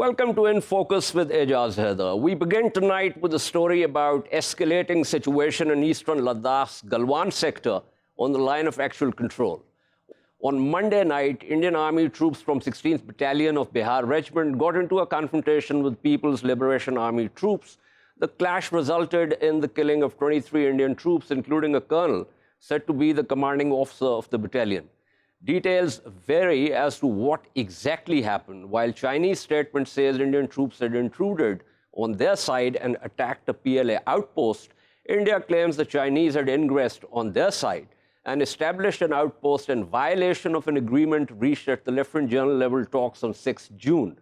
Welcome to In Focus with Ejaz Haider. We begin tonight with a story about escalating situation in eastern Ladakh's Galwan sector on the line of actual control. On Monday night, Indian Army troops from 16th Battalion of Bihar Regiment got into a confrontation with People's Liberation Army troops. The clash resulted in the killing of 23 Indian troops, including a colonel, said to be the commanding officer of the battalion. Details vary as to what exactly happened. While Chinese statement says Indian troops had intruded on their side and attacked a PLA outpost, India claims the Chinese had ingressed on their side and established an outpost in violation of an agreement reached at the Lieutenant General level talks on 6 June.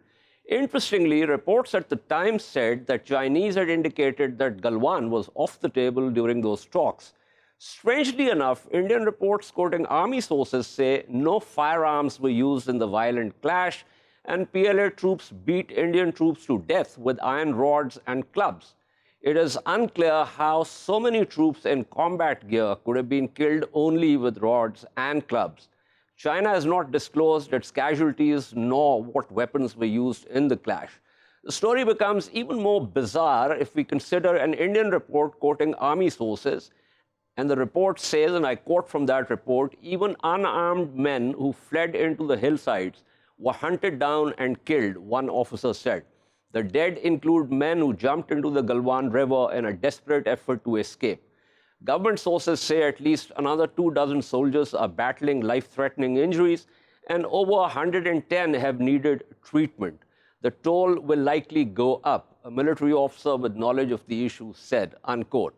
Interestingly, reports at the time said that Chinese had indicated that Galwan was off the table during those talks. Strangely enough, Indian reports quoting army sources say no firearms were used in the violent clash and PLA troops beat Indian troops to death with iron rods and clubs. It is unclear how so many troops in combat gear could have been killed only with rods and clubs. China has not disclosed its casualties nor what weapons were used in the clash. The story becomes even more bizarre if we consider an Indian report quoting army sources. And the report says, and I quote from that report, even unarmed men who fled into the hillsides were hunted down and killed, one officer said. The dead include men who jumped into the Galwan River in a desperate effort to escape. Government sources say at least another 24 soldiers are battling life-threatening injuries and over 110 have needed treatment. The toll will likely go up, a military officer with knowledge of the issue said, unquote.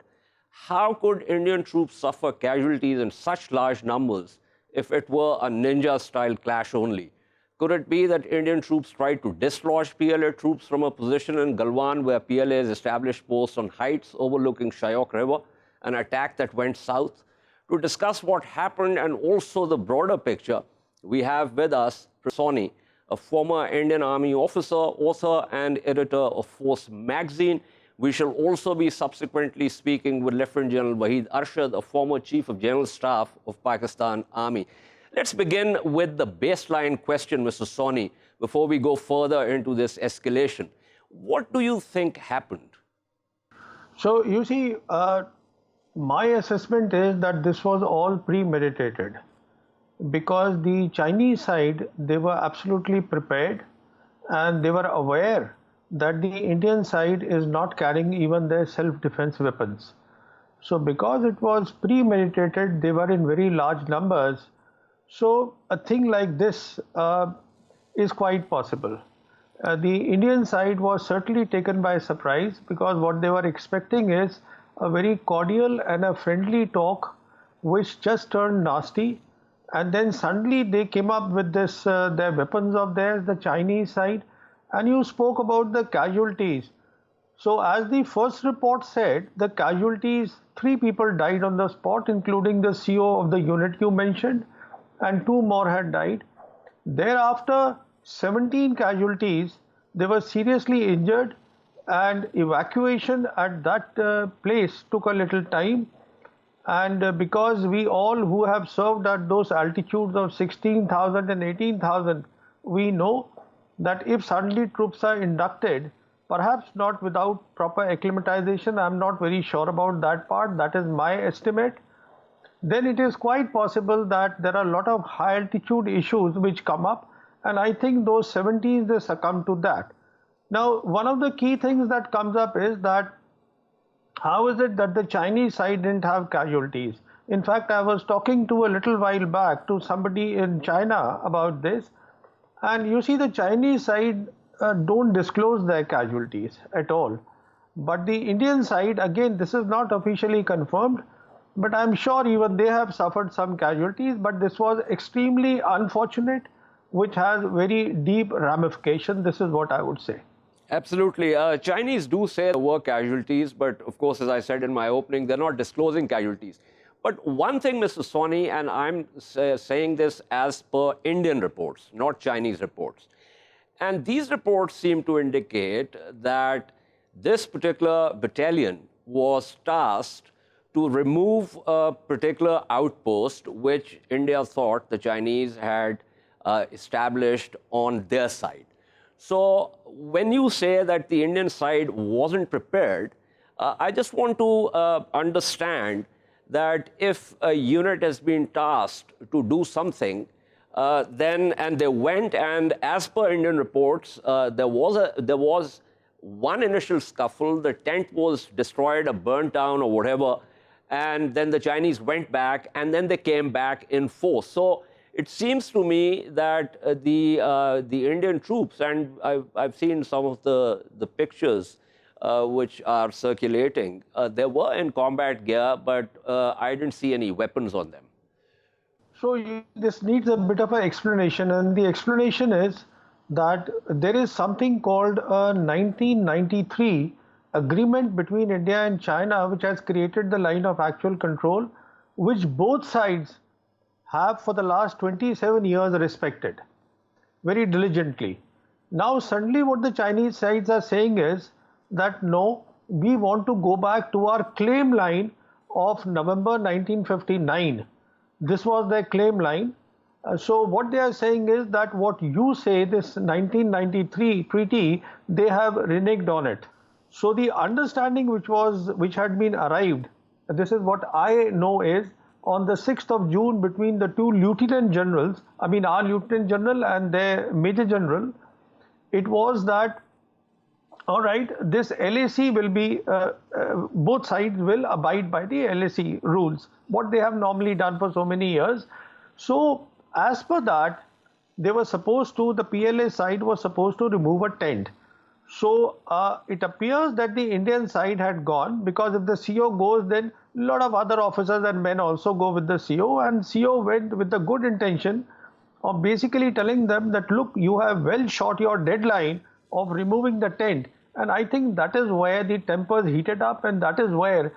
How could Indian troops suffer casualties in such large numbers if it were a ninja-style clash only? Could it be that Indian troops tried to dislodge PLA troops from a position in Galwan where PLA has established posts on heights overlooking Shyok River, an attack that went south? To discuss what happened and also the broader picture, we have with us Sawhney, a former Indian Army officer, author and editor of Force magazine. We shall also be subsequently speaking with Lieutenant General Waheed Arshad, a former Chief of General Staff of Pakistan Army. Let's begin with the baseline question, Mr. Sawhney, before we go further into this escalation. What do you think happened? So, you see, my assessment is that this was all premeditated because the Chinese side, they were absolutely prepared and they were aware that the Indian side is not carrying even their self-defense weapons. So because it was premeditated, they were in very large numbers. So a thing like this is quite possible. The Indian side was certainly taken by surprise because what they were expecting is a very cordial and a friendly talk which just turned nasty. And then suddenly they came up with this, their weapons of theirs, the Chinese side. And you spoke about the casualties. So as the first report said, the casualties, 3 people died on the spot, including the CO of the unit you mentioned, and 2 more had died. Thereafter, 17 casualties, they were seriously injured and evacuation at that place took a little time. And because we all who have served at those altitudes of 16,000 and 18,000, we know that if suddenly troops are inducted, perhaps not without proper acclimatization, I'm not very sure about that part, that is my estimate, then it is quite possible that there are a lot of high altitude issues which come up, and I think those 70s, they succumb to that. Now, one of the key things that comes up is that how is it that the Chinese side didn't have casualties? In fact, I was talking to a little while back to somebody in China about this. And you see, the Chinese side don't disclose their casualties at all. But the Indian side, again, this is not officially confirmed, but I'm sure even they have suffered some casualties. But this was extremely unfortunate, which has very deep ramifications. This is what I would say. Absolutely. Chinese do say there were casualties, but of course, as I said in my opening, they're not disclosing casualties. But one thing, Mr. Sawhney, and I'm saying this as per Indian reports, not Chinese reports. And these reports seem to indicate that this particular battalion was tasked to remove a particular outpost which India thought the Chinese had established on their side. So when you say that the Indian side wasn't prepared, I just want to understand that if a unit has been tasked to do something, and they went, and as per Indian reports, there was one initial scuffle, the tent was destroyed or burnt down or whatever, and then the Chinese went back, and then they came back in force. So it seems to me that the Indian troops, and I've seen some of the pictures which are circulating, they were in combat gear, but I didn't see any weapons on them. So this needs a bit of an explanation, and the explanation is that there is something called a 1993 agreement between India and China, which has created the line of actual control, which both sides have for the last 27 years respected very diligently. Now suddenly what the Chinese sides are saying is that no, we want to go back to our claim line of November 1959. This was their claim line. So what they are saying is that what you say, this 1993 treaty, they have reneged on it. So the understanding which had been arrived, this is what I know, is on the 6th of June between the two lieutenant generals, I mean our lieutenant general and their major general, it was that, all right, this LAC will be, both sides will abide by the LAC rules, what they have normally done for so many years. So as per that, they were supposed to, the PLA side was supposed to remove a tent. So it appears that the Indian side had gone, because if the CO goes, then a lot of other officers and men also go with the CO, and CO went with the good intention of basically telling them that, look, you have well short your deadline of removing the tent. And I think that is where the tempers heated up, and that is where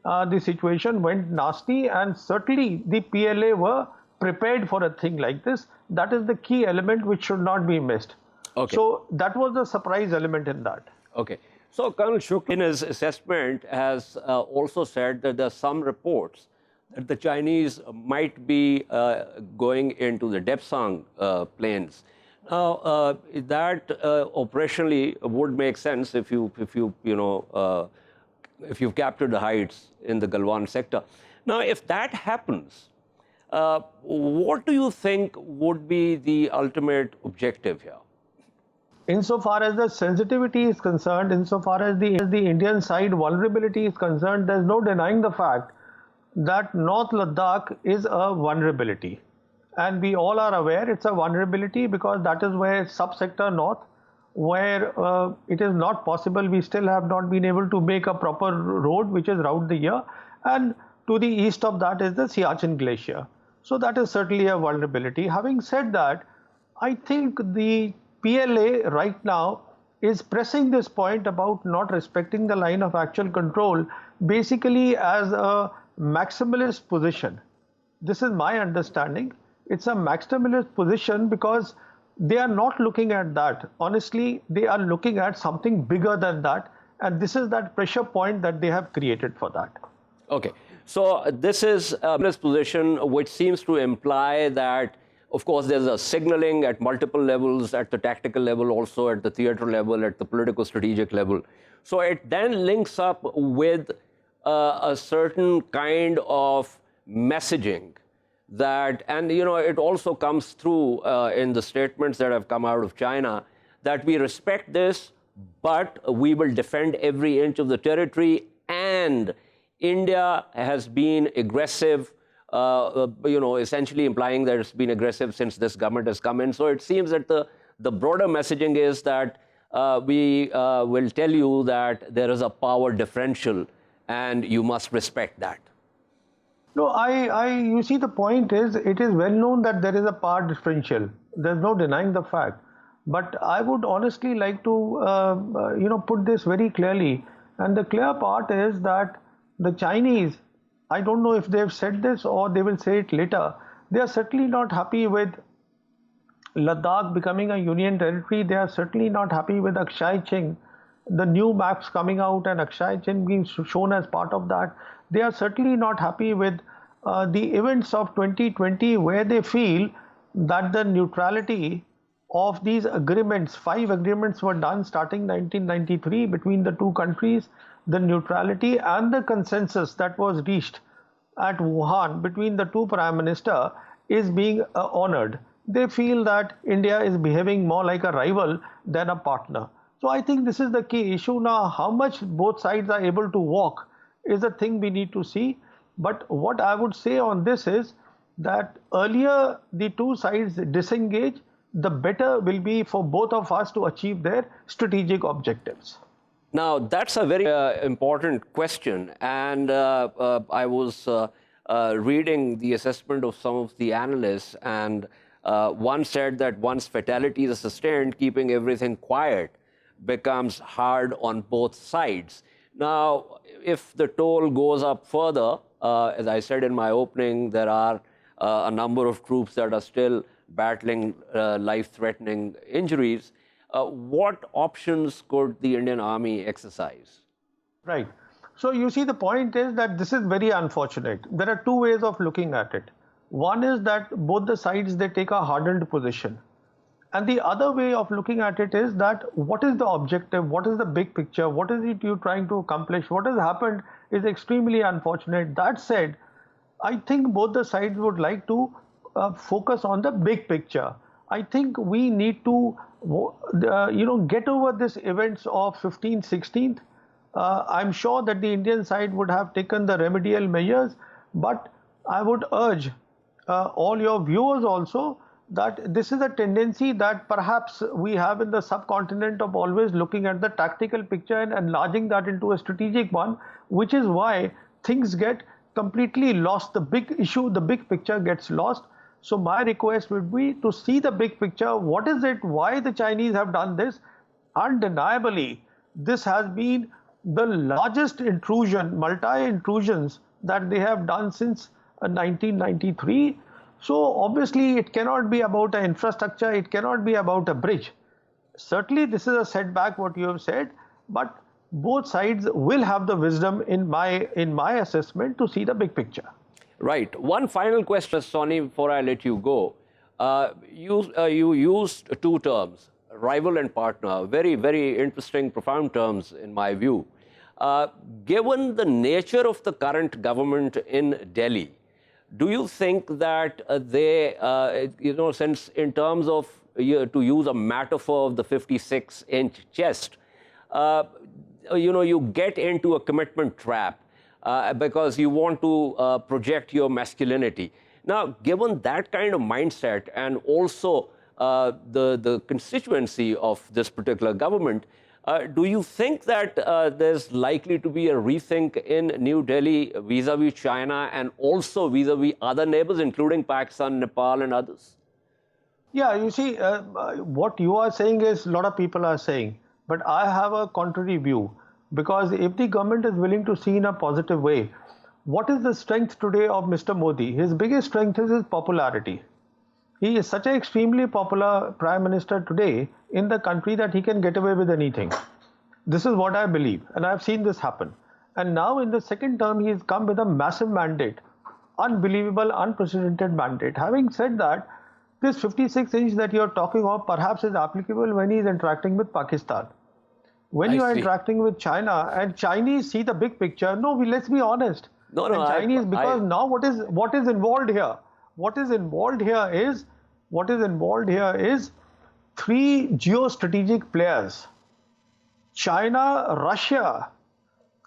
the situation went nasty, and certainly the PLA were prepared for a thing like this. That is the key element which should not be missed. Okay. So that was the surprise element in that. Okay. So Colonel Shuk, in his assessment, has also said that there are some reports that the Chinese might be going into the Depsang plains. Now, that operationally would make sense if you've captured the heights in the Galwan sector. Now, if that happens, what do you think would be the ultimate objective here? Insofar as the sensitivity is concerned, insofar as the Indian side vulnerability is concerned, there's no denying the fact that North Ladakh is a vulnerability. And we all are aware it's a vulnerability because that is where subsector North, where it is not possible, we still have not been able to make a proper road which is round the year. And to the east of that is the Siachen Glacier. So that is certainly a vulnerability. Having said that, I think the PLA right now is pressing this point about not respecting the line of actual control basically as a maximalist position. This is my understanding. It's a maximalist position because they are not looking at that. Honestly, they are looking at something bigger than that. And this is that pressure point that they have created for that. Okay. So this is a position which seems to imply that, of course, there's a signaling at multiple levels, at the tactical level, also at the theater level, at the political strategic level. So it then links up with a certain kind of messaging that, and it also comes through in the statements that have come out of China, that we respect this, but we will defend every inch of the territory, and India has been aggressive, essentially implying that it's been aggressive since this government has come in. So it seems that the broader messaging is that we will tell you that there is a power differential and you must respect that. No, you see, the point is, it is well known that there is a power differential. There's no denying the fact. But I would honestly like to, put this very clearly. And the clear part is that the Chinese, I don't know if they've said this or they will say it later, they are certainly not happy with Ladakh becoming a union territory. They are certainly not happy with Akshay Ching, the new maps coming out and Akshay Ching being shown as part of that. They are certainly not happy with the events of 2020, where they feel that the neutrality of these agreements, 5 agreements were done starting 1993 between the two countries, the neutrality and the consensus that was reached at Wuhan between the two prime ministers is being honored. They feel that India is behaving more like a rival than a partner. So I think this is the key issue now. How much both sides are able to walk is a thing we need to see. But what I would say on this is that earlier the two sides disengage, the better will be for both of us to achieve their strategic objectives. Now, that's a very important question. And I was reading the assessment of some of the analysts, and one said that once fatalities are sustained, keeping everything quiet becomes hard on both sides. Now, if the toll goes up further, as I said in my opening, there are a number of troops that are still battling life-threatening injuries. What options could the Indian Army exercise? Right. So you see, the point is that this is very unfortunate. There are two ways of looking at it. One is that both the sides, they take a hardened position. And the other way of looking at it is that what is the objective? What is the big picture? What is it you're trying to accomplish? What has happened is extremely unfortunate. That said, I think both the sides would like to focus on the big picture. I think we need to, get over this events of 15th, 16th. I'm sure that the Indian side would have taken the remedial measures, but I would urge all your viewers also that this is a tendency that perhaps we have in the subcontinent of always looking at the tactical picture and enlarging that into a strategic one, which is why things get completely lost. The big issue, the big picture gets lost. So my request would be to see the big picture. What is it? Why the Chinese have done this? Undeniably, this has been the largest intrusion, multi-intrusions that they have done since 1993. So obviously it cannot be about an infrastructure, it cannot be about a bridge. Certainly this is a setback what you have said, but both sides will have the wisdom in my assessment to see the big picture. Right. One final question, Sawhney, before I let you go. You used two terms, rival and partner, very, very interesting, profound terms in my view. Given the nature of the current government in Delhi, do you think that they, since in terms of, to use a metaphor of the 56-inch chest, you get into a commitment trap because you want to project your masculinity. Now, given that kind of mindset and also the constituency of this particular government, do you think that there's likely to be a rethink in New Delhi vis-a-vis China and also vis-a-vis other neighbors, including Pakistan, Nepal, and others? Yeah, you see, what you are saying is a lot of people are saying, but I have a contrary view, because if the government is willing to see in a positive way, what is the strength today of Mr. Modi? His biggest strength is his popularity. He is such an extremely popular prime minister today in the country that he can get away with anything. This is what I believe, and I've seen this happen. And now in the second term, he has come with a massive mandate, unbelievable, unprecedented mandate. Having said that, this 56-inch that you're talking of perhaps is applicable when he's interacting with Pakistan. When you are interacting with China and Chinese see the big picture, no, let's be honest. No, and Chinese, because now what is involved here? What is involved here is three geostrategic players. China, Russia,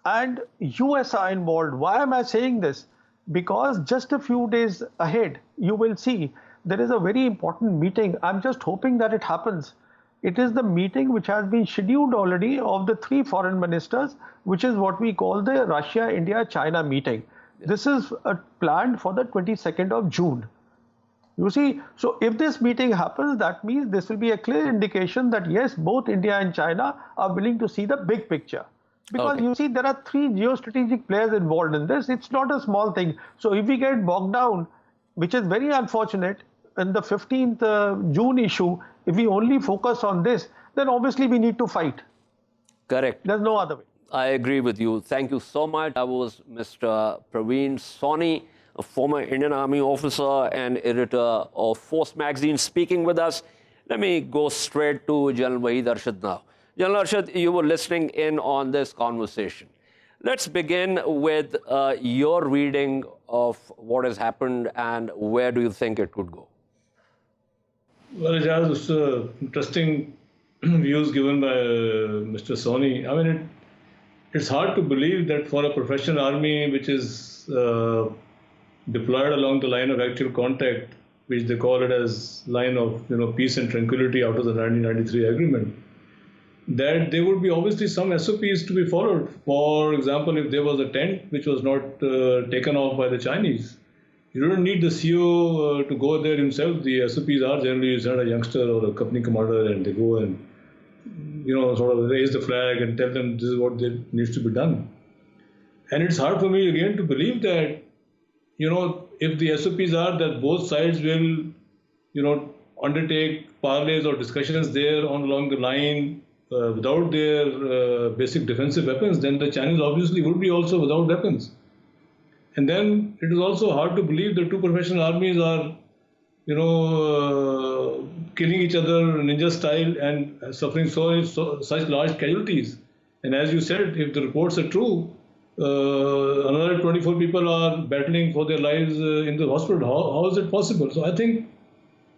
and US are involved. Why am I saying this? Because just a few days ahead, you will see there is a very important meeting. I'm just hoping that it happens. It is the meeting which has been scheduled already of the three foreign ministers, which is what we call the Russia, India, China meeting. This is planned for the 22nd of June. You see, so if this meeting happens, that means this will be a clear indication that yes, both India and China are willing to see the big picture. Because you see, there are three geostrategic players involved in this. It's not a small thing. So if we get bogged down, which is very unfortunate, in the 15th June issue, if we only focus on this, then obviously we need to fight. Correct. There's no other way. I agree with you. Thank you so much. That was Mr. Pravin Sawhney, a former Indian Army officer and editor of Force magazine, speaking with us. Let me go straight to General Waheed Arshad now. General Arshad, you were listening in on this conversation. Let's begin with your reading of what has happened and where do you think it could go? Well, Ejaz, it's interesting views given by Mr. Sawhney. I mean, it's hard to believe that for a professional army which is deployed along the line of actual contact, which they call it as line of peace and tranquility out of the 1993 agreement, that there would be obviously some SOPs to be followed. For example, if there was a tent which was not taken off by the Chinese, you don't need the CO to go there himself. The SOPs are generally you send a youngster or a company commander and they go and sort of raise the flag and tell them this is what needs to be done. And it's hard for me again to believe that if the SOPs are that both sides will undertake parleys or discussions there along the line without their basic defensive weapons, then the Chinese obviously would be also without weapons. And then it is also hard to believe the two professional armies are, killing each other ninja style and suffering such large casualties. And as you said, if the reports are true, another 24 people are battling for their lives in the hospital. How is it possible? So I think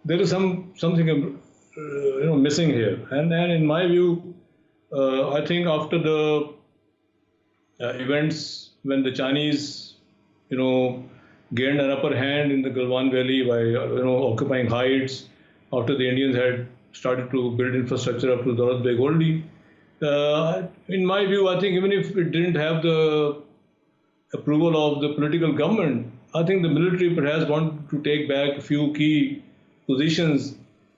there is something missing here. And in my view, I think after the events when the Chinese, gained an upper hand in the Galwan Valley by occupying heights, after the Indians had started to build infrastructure up to Daulat Beg Oldi. In my view, I think even if it didn't have the approval of the political government, I think the military perhaps wanted to take back a few key positions.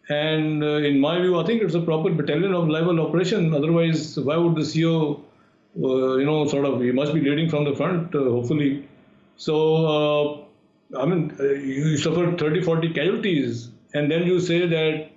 And in my view, I think it's a proper battalion of level operation. Otherwise, why would the CO, he must be leading from the front, hopefully. So, you suffered 30, 40 casualties, and then you say that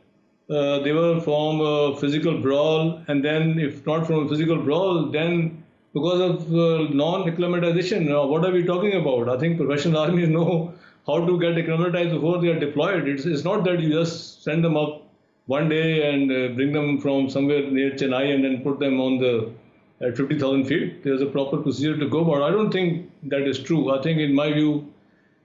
they were from a physical brawl, and then if not from a physical brawl, then because of non-acclimatization, what are we talking about? I think professional armies know how to get acclimatized before they are deployed. It's not that you just send them up one day and bring them from somewhere near Chennai and then put them at 50,000 feet. There's a proper procedure to go about. I don't think that is true. I think in my view,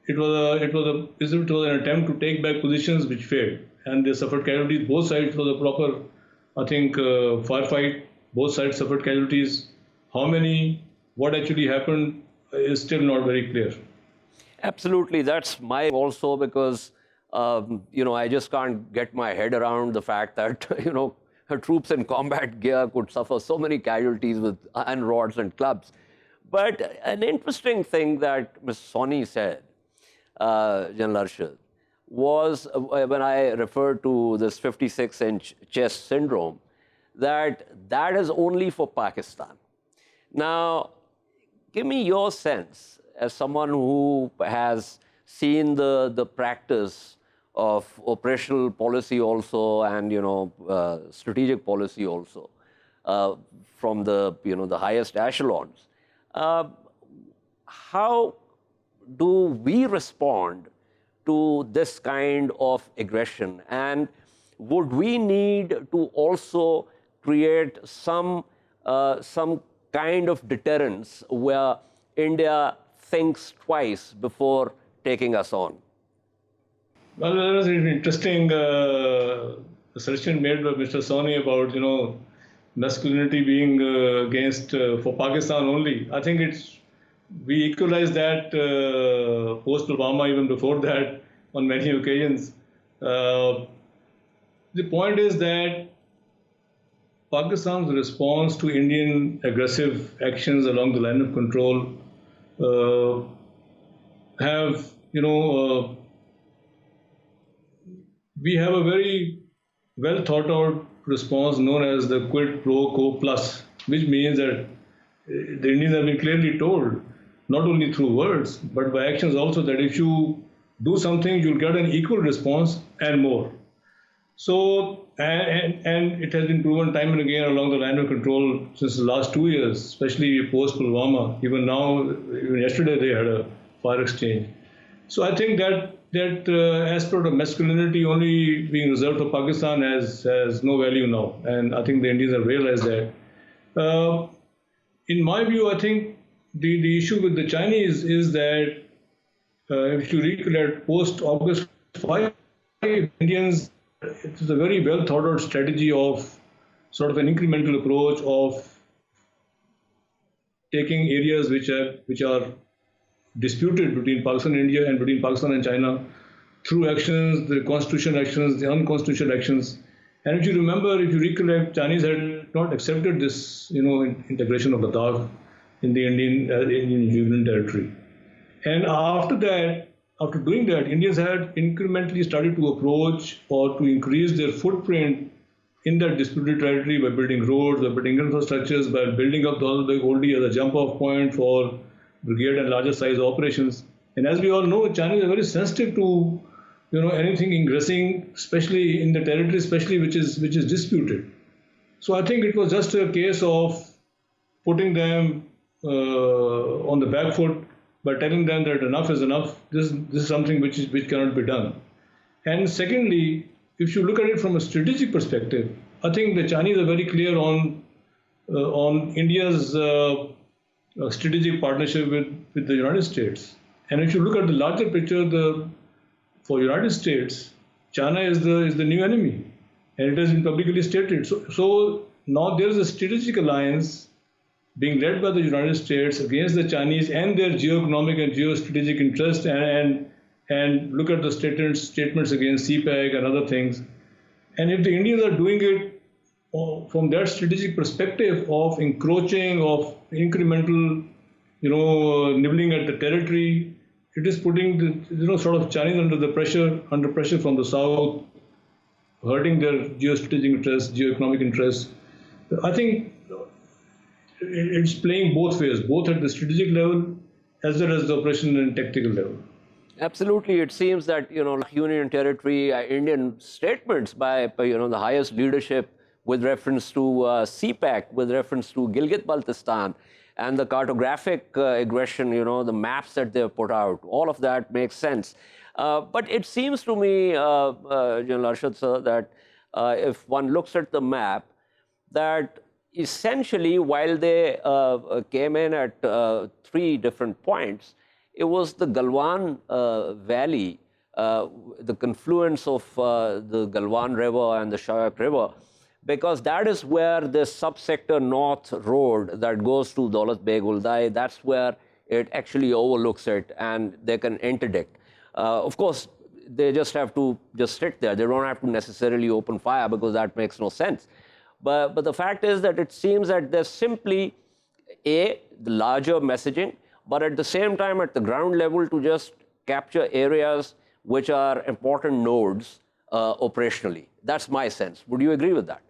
it was an attempt to take back positions which failed. And they suffered casualties. Both sides was a proper, firefight. Both sides suffered casualties. How many, what actually happened is still not very clear. Absolutely. That's my also because, I just can't get my head around the fact that, her troops in combat gear could suffer so many casualties with iron rods and clubs. But an interesting thing that Ms. Sawhney said, General Arshad, was when I referred to this 56-inch chest syndrome, that is only for Pakistan. Now, give me your sense as someone who has seen the practice of operational policy also and strategic policy also from the the highest echelons. How do we respond to this kind of aggression, and would we need to also create some kind of deterrence where India thinks twice before taking us on? Well, there was an interesting assertion made by Mr. Sawhney about masculinity being against for Pakistan only. I think we equalized that post Pulwama, even before that, on many occasions. The point is that Pakistan's response to Indian aggressive actions along the line of control we have a very well thought out response known as the quid pro quo plus, which means that the Indians have been clearly told, not only through words, but by actions also, that if you do something, you'll get an equal response and more. So, and it has been proven time and again along the line of control since the last 2 years, especially post Pulwama. Even now, even yesterday, they had a fire exchange. So I think that aspect of masculinity only being reserved for Pakistan has no value now, and I think the Indians have realized that. In my view, I think the issue with the Chinese is that if you recollect post-August 5, Indians, it is a very well thought out strategy of sort of an incremental approach of taking areas which are disputed between Pakistan and India and between Pakistan and China through actions, the constitutional actions, the unconstitutional actions. And if you remember, if you recollect, Chinese had not accepted this, integration of Ladakh in the Indian Union territory. And after doing that, Indians had incrementally started to approach or to increase their footprint in that disputed territory by building roads, by building infrastructures, by building up the Oldie as a jump-off point for brigade and larger size operations. And as we all know, Chinese are very sensitive to anything ingressing, especially in the territory, especially which is disputed. So I think it was just a case of putting them on the back foot by telling them that enough is enough. This is something which cannot be done. And secondly, if you look at it from a strategic perspective, I think the Chinese are very clear on India's strategic partnership with the United States. And if you look at the larger picture, for United States, China is the new enemy, and it has been publicly stated. So now there is a strategic alliance being led by the United States against the Chinese and their geoeconomic and geostrategic interests, and look at the statements against CPEC and other things. And if the Indians are doing it from that strategic perspective of encroaching, of incremental, nibbling at the territory, it is putting the sort of Chinese under pressure from the south, hurting their geostrategic interests, geoeconomic interests. I think it's playing both ways, both at the strategic level as well as the operational and tactical level. Absolutely. It seems that, Union Territory, Indian statements by the highest leadership with reference to CPEC, with reference to Gilgit-Baltistan, and the cartographic aggression, the maps that they've put out, all of that makes sense. But it seems to me, General Arshad, sir, that if one looks at the map, that essentially while they came in at 3 different points, it was the Galwan Valley, the confluence of the Galwan River and the Shayak River, because that is where the subsector north road that goes to Daulat Beg Uldai, that's where it actually overlooks it and they can interdict. Of course, they just have to sit there. They don't have to necessarily open fire because that makes no sense. But the fact is that it seems that there's simply the larger messaging, but at the same time at the ground level to just capture areas which are important nodes operationally. That's my sense. Would you agree with that?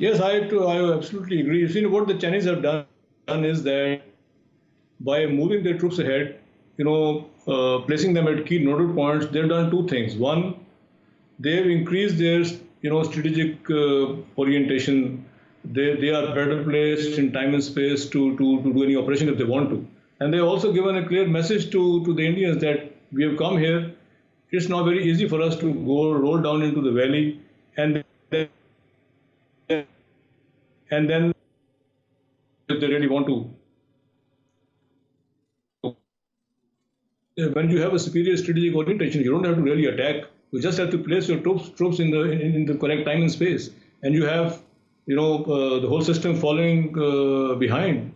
Yes, I absolutely agree. You see, what the Chinese have done is that by moving their troops ahead, placing them at key nodal points, they've done 2 things. One, they've increased their strategic orientation. They are better placed in time and space to do any operation if they want to. And they've also given a clear message to the Indians that we have come here. It's not very easy for us to roll down into the valley and then if they really want to. When you have a superior strategic orientation, you don't have to really attack. You just have to place your troops in the correct time and space, and you have the whole system following behind.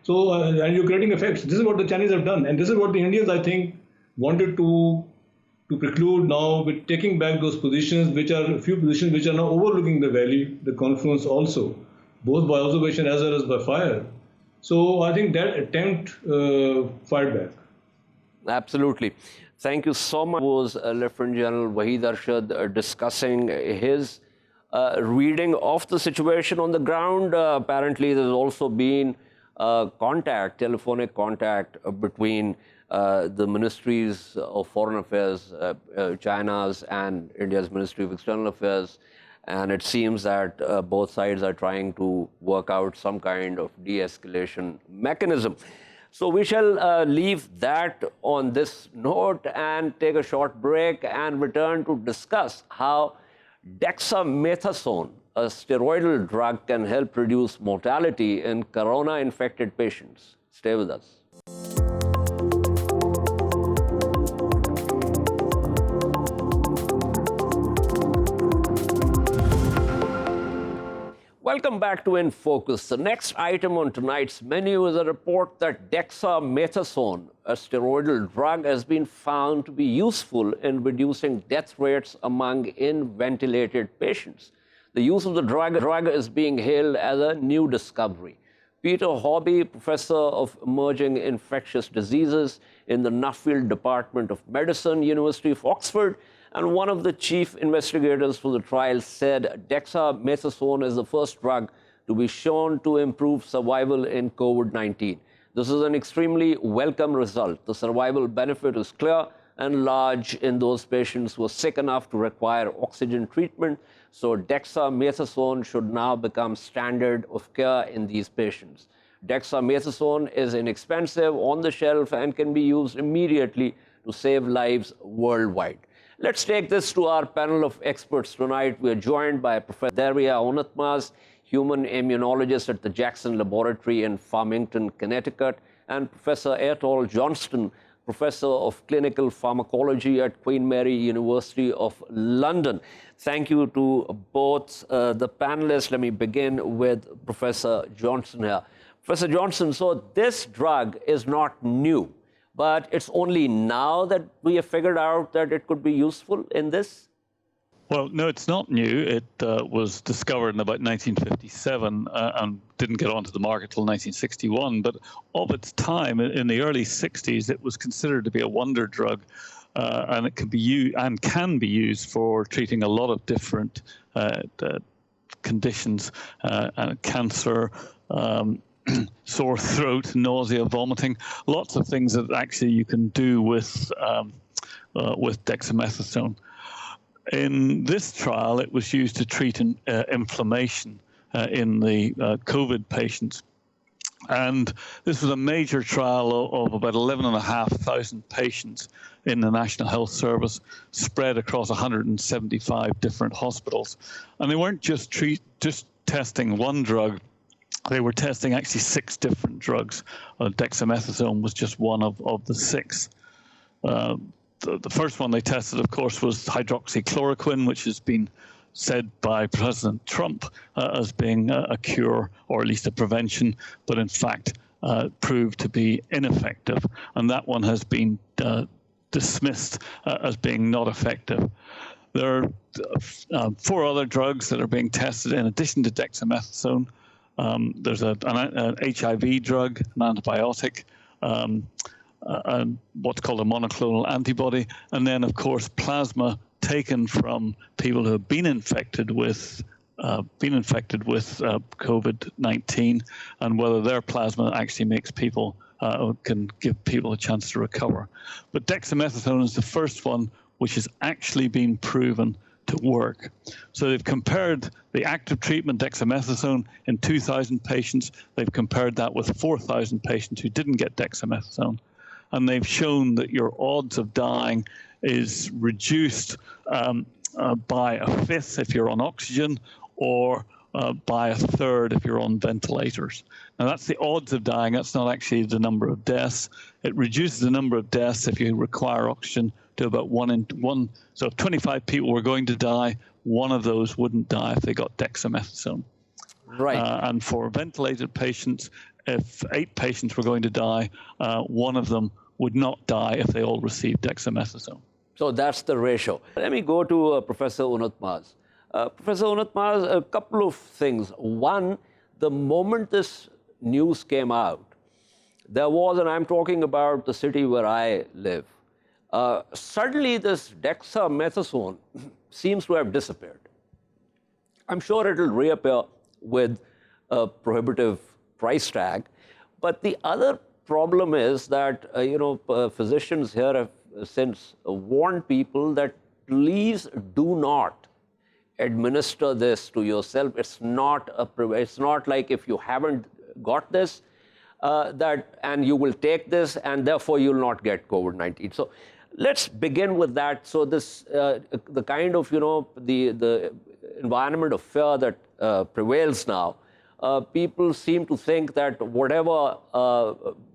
So and you're creating effects. This is what the Chinese have done, and this is what the Indians, I think, wanted to preclude now with taking back those positions, which are a few positions which are now overlooking the valley, the confluence also, both by observation as well as by fire. So I think that attempt fired back. Absolutely. Thank you so much. Was Lieutenant General Waheed Arshad discussing his reading of the situation on the ground. Apparently, there's also been telephonic contact between the ministries of foreign affairs, China's and India's Ministry of External Affairs, and it seems that both sides are trying to work out some kind of de-escalation mechanism. So we shall leave that on this note and take a short break and return to discuss how dexamethasone, a steroidal drug, can help reduce mortality in corona-infected patients. Stay with us. Welcome back to In Focus. The next item on tonight's menu is a report that dexamethasone, a steroidal drug, has been found to be useful in reducing death rates among in-ventilated patients. The use of the drug is being hailed as a new discovery. Peter Hobby, professor of emerging infectious diseases in the Nuffield Department of Medicine, University of Oxford, and one of the chief investigators for the trial, said dexamethasone is the first drug to be shown to improve survival in COVID-19. This is an extremely welcome result. The survival benefit is clear and large in those patients who are sick enough to require oxygen treatment. So dexamethasone should now become standard of care in these patients. Dexamethasone is inexpensive, on the shelf, and can be used immediately to save lives worldwide. Let's take this to our panel of experts tonight. We are joined by Professor Derya, Unutmaz, human immunologist at the Jackson Laboratory in Farmington, Connecticut, and Professor Atholl, Johnston, professor of clinical pharmacology at Queen Mary University of London. Thank you to both the panelists. Let me begin with Professor Johnston here. Professor Johnston, so this drug is not new, but it's only now that we have figured out that it could be useful in this? Well, no, it's not new. It was discovered in about 1957 and didn't get onto the market till 1961. But of its time, in the early 60s, it was considered to be a wonder drug, and it can be used for treating a lot of different conditions, cancer, sore throat, nausea, vomiting, lots of things that actually you can do with dexamethasone. In this trial, it was used to treat inflammation in the COVID patients. And this was a major trial of about 11,500 patients in the National Health Service, spread across 175 different hospitals. And they weren't just testing one drug. They were testing actually 6 different drugs. Dexamethasone was just one of the 6. The first one they tested, of course, was hydroxychloroquine, which has been said by President Trump as being a cure or at least a prevention, but in fact proved to be ineffective. And that one has been dismissed as being not effective. There are 4 other drugs that are being tested in addition to dexamethasone. There's an HIV drug, an antibiotic, and what's called a monoclonal antibody, and then, of course, plasma taken from people who have been infected with COVID-19, and whether their plasma actually makes people can give people a chance to recover. But dexamethasone is the first one which has actually been proven to work. So they've compared the active treatment dexamethasone in 2,000 patients. They've compared that with 4,000 patients who didn't get dexamethasone. And they've shown that your odds of dying is reduced by 1/5 if you're on oxygen, or by 1/3 if you're on ventilators. Now that's the odds of dying. That's not actually the number of deaths. It reduces the number of deaths if you require oxygen to about 1 in 1. So if 25 people were going to die, 1 of those wouldn't die if they got dexamethasone. Right. And for ventilated patients, if 8 patients were going to die, 1 of them would not die if they all received dexamethasone. So that's the ratio. Let me go to Professor Unutmaz. Professor Unutmaz, a couple of things. One, the moment this news came out, there was, and I'm talking about the city where I live, suddenly this dexamethasone seems to have disappeared. I'm sure it'll reappear with a prohibitive price tag. But the other problem is that, physicians here have since warned people that please do not administer this to yourself. It's not like if you haven't got this, and you will take this, and therefore you'll not get COVID-19. So let's begin with that. So this, the kind of, the environment of fear that prevails now, people seem to think that whatever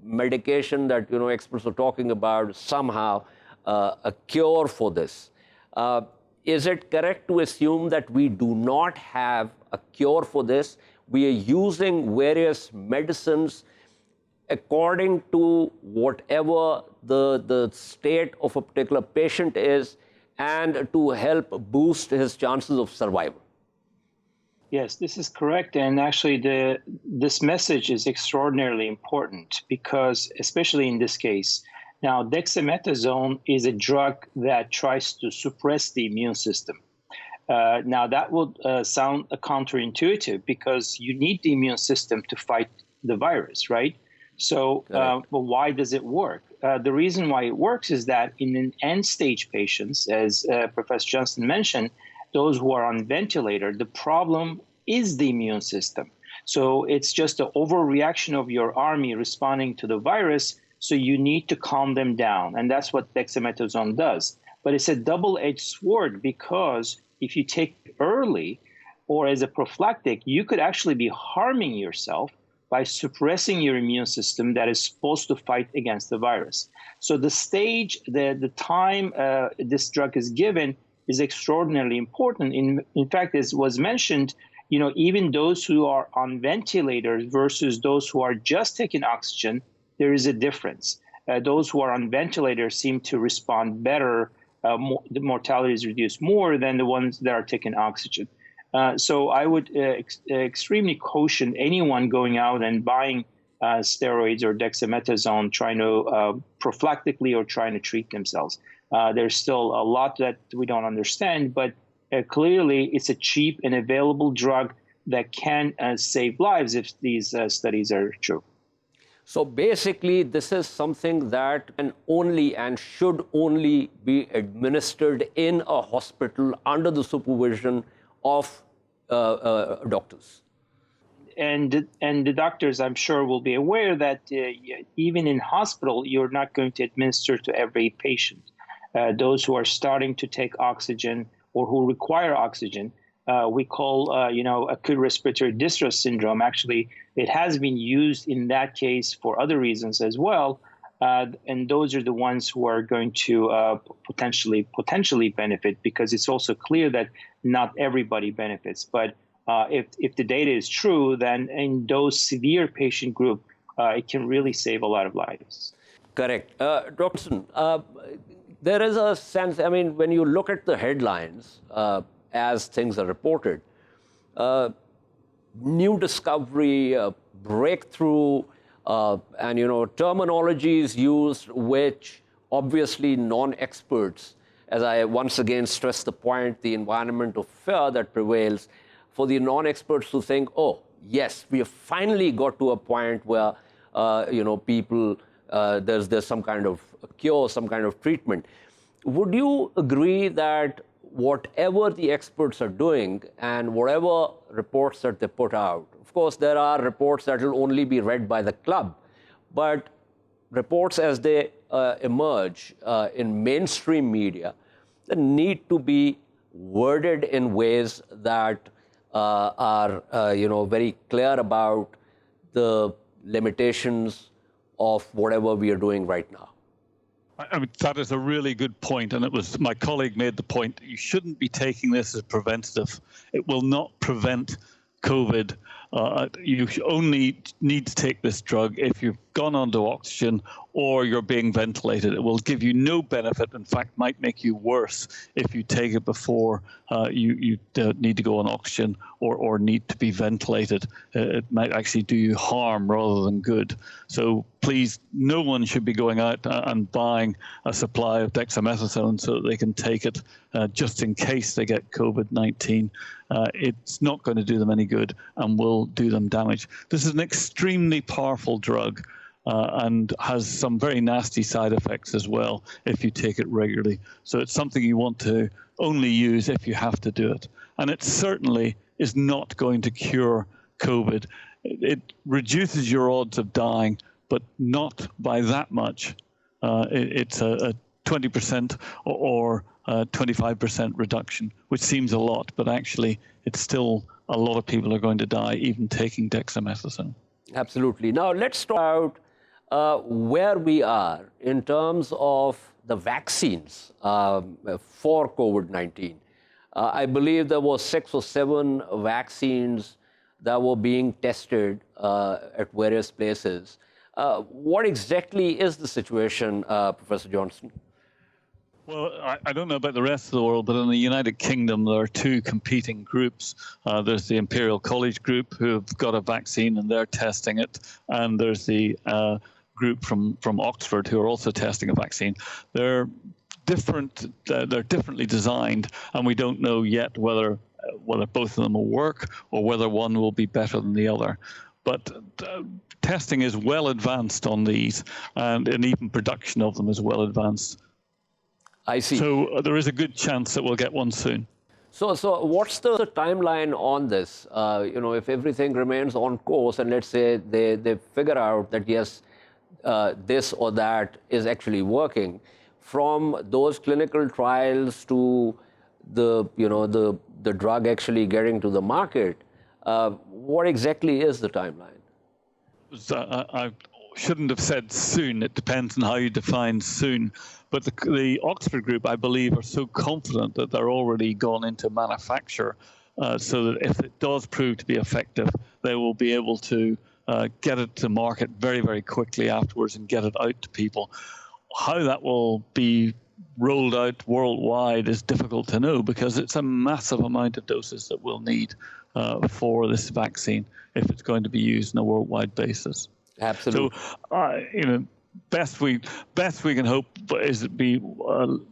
medication that, experts are talking about, somehow a cure for this. Is it correct to assume that we do not have a cure for this? We are using various medicines according to whatever the state of a particular patient is, and to help boost his chances of survival. Yes, this is correct. And actually, this message is extraordinarily important because, especially in this case, now dexamethasone is a drug that tries to suppress the immune system. Now, that would sound counterintuitive because you need the immune system to fight the virus, right? So, but why does it work? The reason why it works is that in an end-stage patients, as Professor Johnston mentioned, those who are on ventilator, the problem is the immune system. So it's just an overreaction of your army responding to the virus, so you need to calm them down. And that's what dexamethasone does. But it's a double-edged sword because if you take it early or as a prophylactic, you could actually be harming yourself by suppressing your immune system that is supposed to fight against the virus. So the stage, the time this drug is given is extraordinarily important. In fact, as was mentioned, even those who are on ventilators versus those who are just taking oxygen, there is a difference. Those who are on ventilators seem to respond better. The mortality is reduced more than the ones that are taking oxygen. So I would extremely caution anyone going out and buying steroids or dexamethasone, trying to prophylactically or trying to treat themselves. There's still a lot that we don't understand, but clearly it's a cheap and available drug that can save lives if these studies are true. So basically, this is something that can only and should only be administered in a hospital under the supervision of doctors. And the doctors, I'm sure, will be aware that even in hospital, you're not going to administer to every patient. Those who are starting to take oxygen or who require oxygen, we call, acute respiratory distress syndrome. Actually, it has been used in that case for other reasons as well. And those are the ones who are going to potentially benefit, because it's also clear that not everybody benefits. But if the data is true, then in those severe patient group, it can really save a lot of lives. Correct. Johnston, there is a sense, when you look at the headlines as things are reported, new discovery, breakthrough, and terminologies used which obviously non-experts, as I once again stress the point, the environment of fear that prevails, for the non-experts to think, oh, yes, we have finally got to a point where, people, there's some kind of cure, some kind of treatment. Would you agree that whatever the experts are doing and whatever reports that they put out, of course, there are reports that will only be read by the club, but reports as they emerge in mainstream media, they need to be worded in ways that are, very clear about the limitations of whatever we are doing right now. That is a really good point, and it was my colleague made the point that you shouldn't be taking this as preventative. It will not prevent COVID. You only need to take this drug if you've gone onto oxygen or you're being ventilated. It will give you no benefit. In fact, might make you worse if you take it before you need to go on oxygen or need to be ventilated. It might actually do you harm rather than good. So please, no one should be going out and buying a supply of dexamethasone so that they can take it just in case they get COVID-19. It's not going to do them any good and will do them damage. This is an extremely powerful drug and has some very nasty side effects as well if you take it regularly. So it's something you want to only use if you have to do it. And it certainly is not going to cure COVID. it reduces your odds of dying, but not by that much. It's a 20% or 25% reduction, which seems a lot, but actually it's still a lot of people are going to die even taking dexamethasone. Absolutely. Now let's talk about where we are in terms of the vaccines for COVID-19. I believe there were 6 or 7 vaccines that were being tested at various places. What exactly is the situation, Professor Johnston? Well, I don't know about the rest of the world, but in the United Kingdom, there are 2 competing groups. There's the Imperial College group who have got a vaccine and they're testing it. And there's the group from Oxford who are also testing a vaccine. They're different. They're differently designed, and we don't know yet whether both of them will work or whether one will be better than the other. But testing is well advanced on these, and even production of them is well advanced. I see. So there is a good chance that we'll get one soon. So what's the timeline on this? If everything remains on course, and let's say they figure out that yes, this or that is actually working, from those clinical trials to the drug actually getting to the market, what exactly is the timeline? I shouldn't have said soon. It depends on how you define soon. But the Oxford group, I believe, are so confident that they're already gone into manufacture, so that if it does prove to be effective, they will be able to get it to market very, very quickly afterwards and get it out to people. How that will be rolled out worldwide is difficult to know, because it's a massive amount of doses that we'll need for this vaccine if it's going to be used on a worldwide basis. Absolutely. So, best we can hope is it be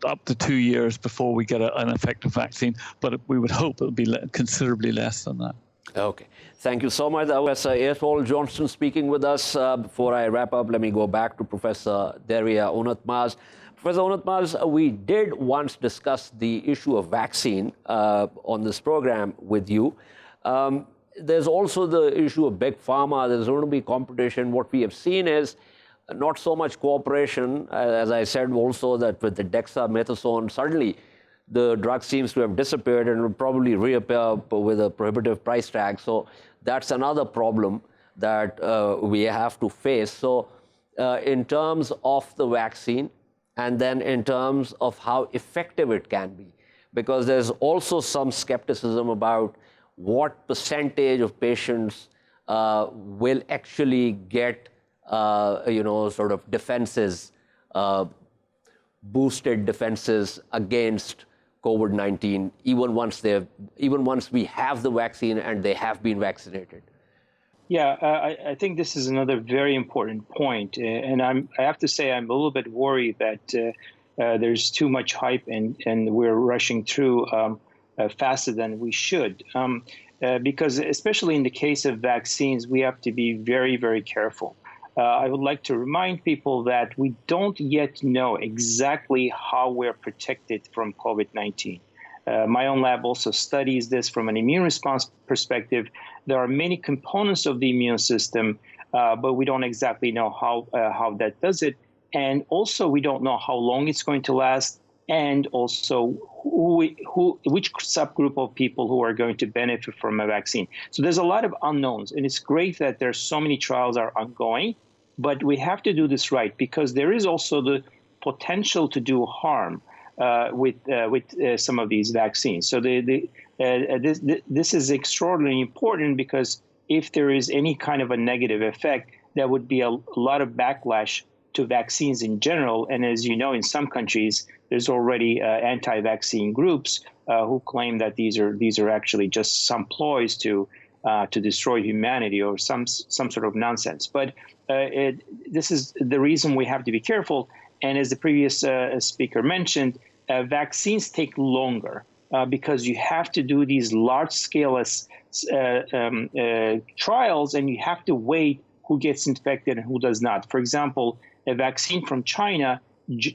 up to 2 years before we get an effective vaccine, but we would hope it would be considerably less than that. Okay. Thank you so much. That was Atholl Johnston speaking with us. Before I wrap up, let me go back to Professor Derya Unutmaz. Professor Unutmaz, we did once discuss the issue of vaccine on this program with you. There's also the issue of big pharma. There's going to be competition. What we have seen is not so much cooperation, as I said also, that with the dexamethasone, suddenly the drug seems to have disappeared and will probably reappear with a prohibitive price tag. So that's another problem that we have to face. So in terms of the vaccine, and then in terms of how effective it can be, because there's also some skepticism about what percentage of patients will actually get sort of defenses, boosted defenses against COVID-19, even once we have the vaccine and they have been vaccinated. Yeah, I think this is another very important point, and I have to say I'm a little bit worried that there's too much hype and we're rushing through faster than we should. Because especially in the case of vaccines, we have to be very, very careful. I would like to remind people that we don't yet know exactly how we're protected from COVID-19. My own lab also studies this from an immune response perspective. There are many components of the immune system, but we don't exactly know how that does it. And also, we don't know how long it's going to last, and also which subgroup of people who are going to benefit from a vaccine. So there's a lot of unknowns, and it's great that there's so many trials are ongoing, but we have to do this right, because there is also the potential to do harm with some of these vaccines. So this is extraordinarily important, because if there is any kind of a negative effect, there would be a lot of backlash to vaccines in general. And as you know, in some countries, there's already anti-vaccine groups who claim that these are actually just some ploys to destroy humanity or some sort of nonsense. But this is the reason we have to be careful. And as the previous speaker mentioned, vaccines take longer because you have to do these large-scale trials, and you have to wait who gets infected and who does not. For example, a vaccine from China,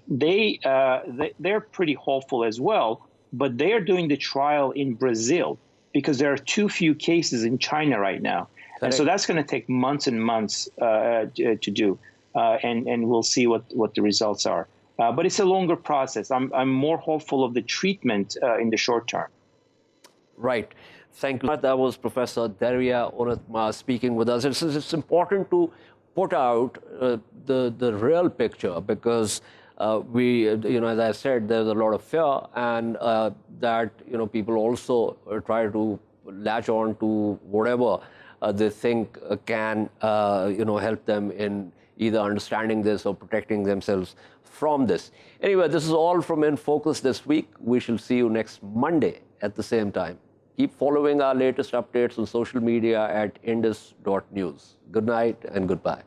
they're pretty hopeful as well, but they are doing the trial in Brazil because there are too few cases in China right now. And so that's going to take months and months to do, and we'll see what the results are. But it's a longer process. I'm more hopeful of the treatment in the short term. Right. Thank you. That was Professor Derya Unutmaz speaking with us. It's important to put out the real picture because we, as I said, there's a lot of fear, and that people also try to latch on to whatever they think can help them in either understanding this or protecting themselves from this. Anyway, this is all from In Focus this week. We shall see you next Monday at the same time. Keep following our latest updates on social media at indus.news. Good night and goodbye.